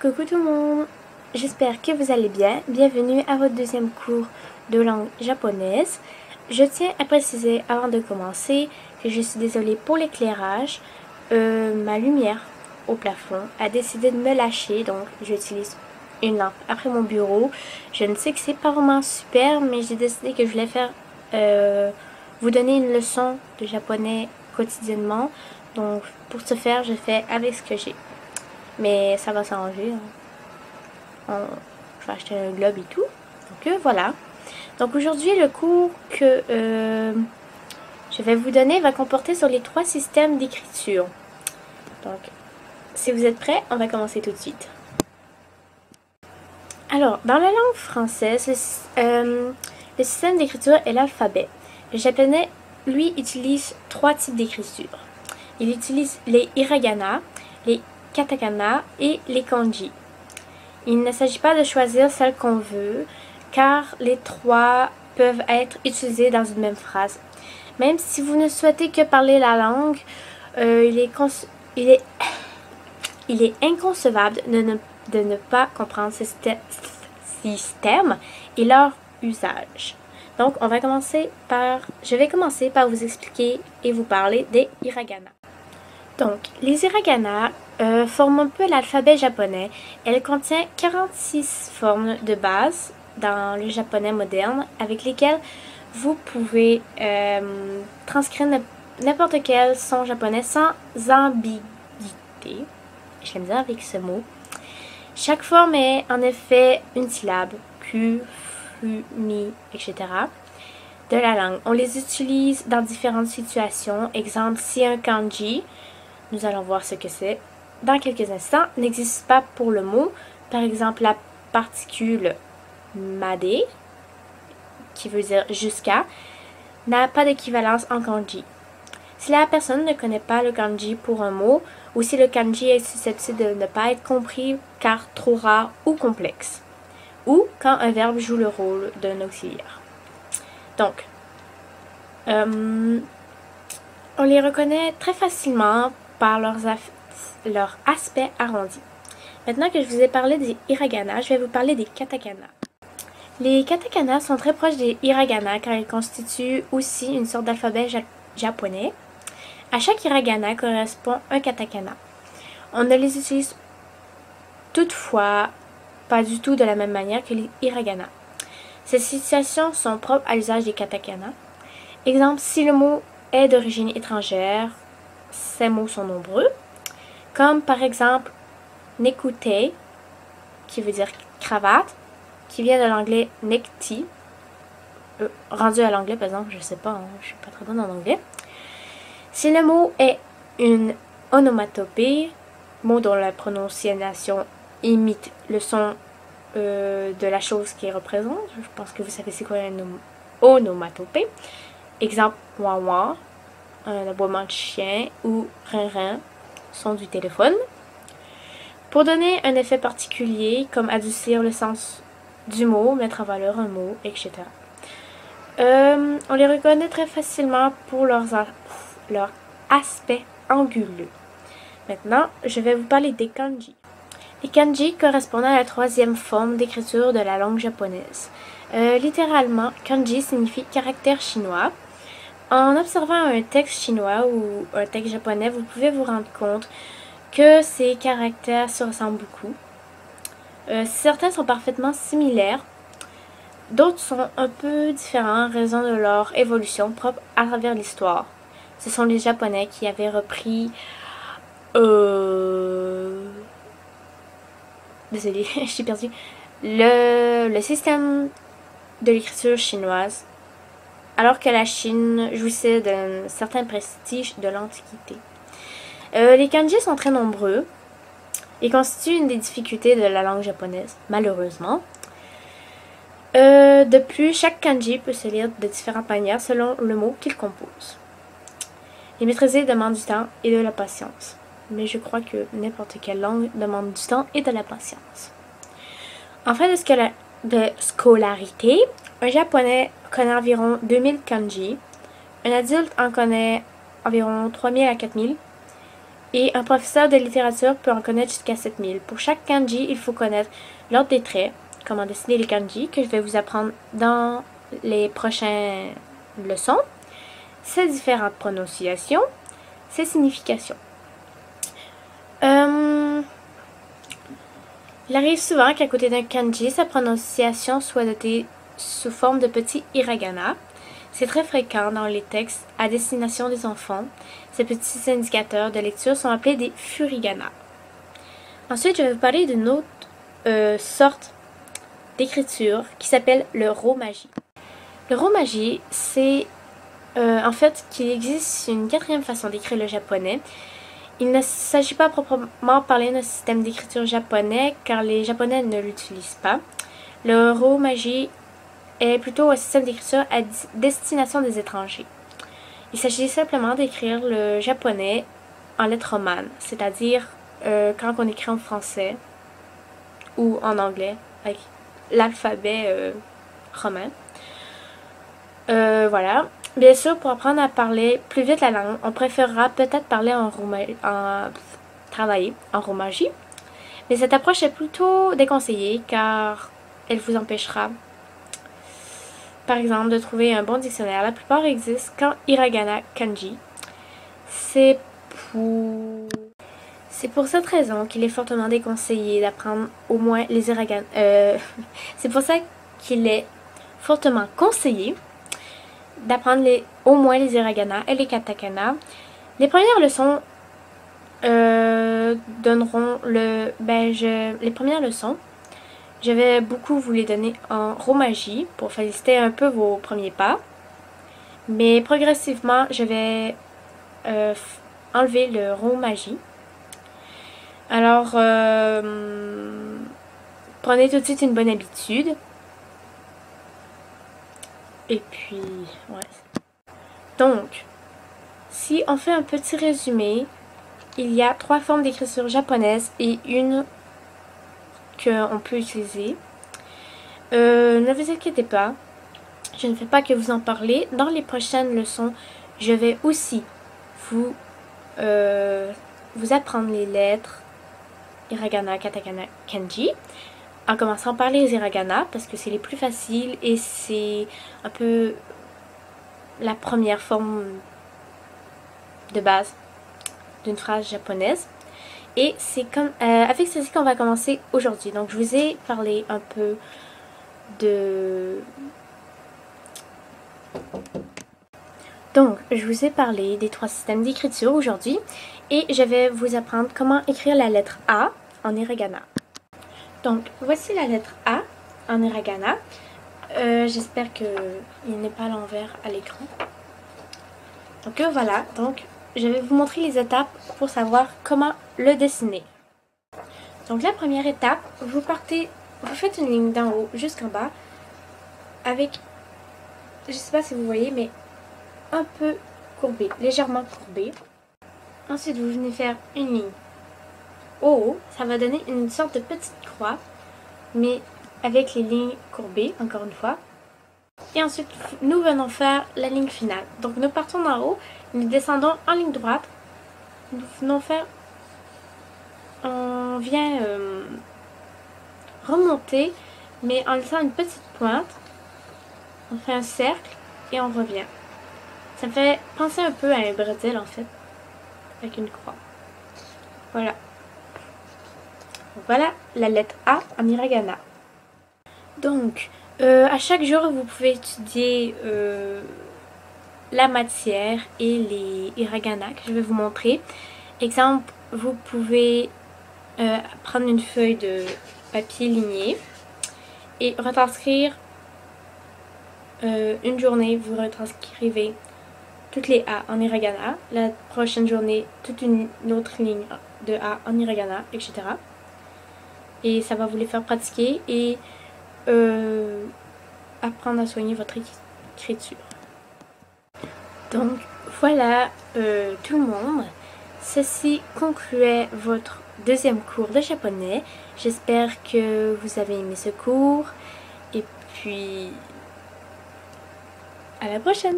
Coucou tout le monde, j'espère que vous allez bien. Bienvenue à votre deuxième cours de langue japonaise. Je tiens à préciser avant de commencer que je suis désolée pour l'éclairage. Ma lumière au plafond a décidé de me lâcher, donc j'utilise une lampe après mon bureau. Je ne sais que c'est pas vraiment super, mais j'ai décidé que je voulais faire vous donner une leçon de japonais quotidiennement. Donc pour ce faire, je fais avec ce que j'ai. Mais ça va s'arranger. Je vais acheter un globe et tout. Donc voilà. Donc aujourd'hui, le cours que je vais vous donner va comporter sur les 3 systèmes d'écriture. Donc, si vous êtes prêts, on va commencer tout de suite. Alors, dans la langue française, le système d'écriture est l'alphabet. Le japonais, lui, utilise 3 types d'écriture. Il utilise les hiragana, les katakana et les kanji. Il ne s'agit pas de choisir celle qu'on veut, car les 3 peuvent être utilisés dans une même phrase. Même si vous ne souhaitez que parler la langue, il est inconcevable de ne pas comprendre ces systèmes et leur usage. Donc, je vais commencer par vous expliquer et vous parler des hiragana. Donc, les hiragana forment un peu l'alphabet japonais. Elle contient 46 formes de base dans le japonais moderne avec lesquelles vous pouvez transcrire n'importe quel son japonais sans ambiguïté. J'aime bien avec ce mot. Chaque forme est en effet une syllabe, ku, fu, mi, etc. de la langue. On les utilise dans différentes situations. Exemple, si un kanji, nous allons voir ce que c'est dans quelques instants, n'existe pas pour le mot. Par exemple, la particule made, qui veut dire jusqu'à, n'a pas d'équivalence en kanji. Si la personne ne connaît pas le kanji pour un mot, ou si le kanji est susceptible de ne pas être compris car trop rare ou complexe, ou quand un verbe joue le rôle d'un auxiliaire. Donc, on les reconnaît très facilement par leur aspect arrondi. Maintenant que je vous ai parlé des hiragana, je vais vous parler des katakana. Les katakana sont très proches des hiragana car ils constituent aussi une sorte d'alphabet japonais. À chaque hiragana correspond un katakana. On ne les utilise toutefois pas du tout de la même manière que les hiragana. Ces situations sont propres à l'usage des katakana. Exemple, si le mot est d'origine étrangère, ces mots sont nombreux, comme par exemple nekute, qui veut dire cravate, qui vient de l'anglais necktie, rendu à l'anglais par exemple, je sais pas, je suis pas très bonne en anglais. Si le mot est une onomatopée, mot dont la prononciation imite le son de la chose qui représente, je pense que vous savez c'est quoi une onomatopée. Exemple, ouin un aboiement de chien, ou rin-rin, son du téléphone. Pour donner un effet particulier, comme adoucir le sens du mot, mettre en valeur un mot, etc. On les reconnaît très facilement pour leur aspect anguleux. Maintenant, je vais vous parler des kanji. Les kanji correspondent à la 3e forme d'écriture de la langue japonaise. Littéralement, kanji signifie caractère chinois. En observant un texte chinois ou un texte japonais, vous pouvez vous rendre compte que ces caractères se ressemblent beaucoup. Certains sont parfaitement similaires, d'autres sont un peu différents en raison de leur évolution propre à travers l'histoire. Ce sont les Japonais qui avaient repris... Désolée, je suis perdue. Le système de l'écriture chinoise, alors que la Chine jouissait d'un certain prestige de l'Antiquité. Les kanji sont très nombreux et constituent une des difficultés de la langue japonaise, malheureusement. De plus, chaque kanji peut se lire de différentes manières selon le mot qu'il compose. Les maîtriser demande du temps et de la patience, mais je crois que n'importe quelle langue demande du temps et de la patience. En fin de scolarité, un japonais connaît environ 2000 kanji, un adulte en connaît environ 3000 à 4000, Et un professeur de littérature peut en connaître jusqu'à 7000. Pour chaque kanji, il faut connaître l'ordre des traits, comment dessiner les kanji, que je vais vous apprendre dans les prochaines leçons, ses différentes prononciations, ses significations. Il arrive souvent qu'à côté d'un kanji, sa prononciation soit notée sous forme de petits hiragana. C'est très fréquent dans les textes à destination des enfants. Ces petits indicateurs de lecture sont appelés des furigana. Ensuite, je vais vous parler d'une autre sorte d'écriture qui s'appelle le romaji. Le romaji, c'est en fait qu'il existe une quatrième façon d'écrire le japonais. Il ne s'agit pas proprement parler d'un système d'écriture japonais car les japonais ne l'utilisent pas. Le romaji est plutôt un système d'écriture à destination des étrangers. Il s'agit simplement d'écrire le japonais en lettres romanes, c'est-à-dire quand on écrit en français ou en anglais avec l'alphabet romain. Voilà. Bien sûr, pour apprendre à parler plus vite la langue, on préférera peut-être parler travailler en romaji. Mais cette approche est plutôt déconseillée car elle vous empêchera, par exemple, de trouver un bon dictionnaire. La plupart existent qu'en hiragana kanji. C'est pour cette raison qu'il est fortement déconseillé d'apprendre au moins les hiragana. C'est pour ça qu'il est fortement conseillé d'apprendre au moins les hiragana et les katakana. Les premières leçons donneront les premières leçons, je vais beaucoup vous les donner en romaji pour faciliter un peu vos premiers pas. Mais progressivement, je vais enlever le romaji. Alors, prenez tout de suite une bonne habitude. Et puis, ouais. Donc, si on fait un petit résumé, il y a 3 formes d'écriture japonaise et une qu'on peut utiliser. Ne vous inquiétez pas, je ne fais pas que vous en parler. Dans les prochaines leçons, je vais aussi vous apprendre les lettres hiragana, katakana, kanji. En commençant par les hiragana, parce que c'est les plus faciles et c'est un peu la première forme de base d'une phrase japonaise. Et c'est comme avec ceci qu'on va commencer aujourd'hui. Donc je vous ai parlé un peu des 3 systèmes d'écriture aujourd'hui. Et je vais vous apprendre comment écrire la lettre A en hiragana. Donc, voici la lettre A en hiragana. J'espère qu'il n'est pas à l'envers à l'écran. Donc voilà, donc je vais vous montrer les étapes pour savoir comment le dessiner. Donc la première étape, vous faites une ligne d'en haut jusqu'en bas avec, je ne sais pas si vous voyez, mais un peu courbée, légèrement courbée. Ensuite, vous venez faire une ligne au haut, ça va donner une sorte de petite croix, mais avec les lignes courbées, encore une fois. Et ensuite, nous venons faire la ligne finale. Donc nous partons d'en haut, nous descendons en ligne droite, nous venons faire, on vient remonter, mais en laissant une petite pointe, on fait un cercle et on revient. Ça me fait penser un peu à un bretelle en fait, avec une croix. Voilà. Voilà la lettre A en hiragana. Donc, à chaque jour, vous pouvez étudier la matière et les hiragana que je vais vous montrer. Exemple, vous pouvez prendre une feuille de papier ligné et retranscrire une journée, vous retranscrivez toutes les A en hiragana. La prochaine journée, toute une autre ligne de A en hiragana, etc. Et ça va vous les faire pratiquer et apprendre à soigner votre écriture. Donc voilà tout le monde. Ceci concluait votre 2e cours de japonais. J'espère que vous avez aimé ce cours. Et puis à la prochaine!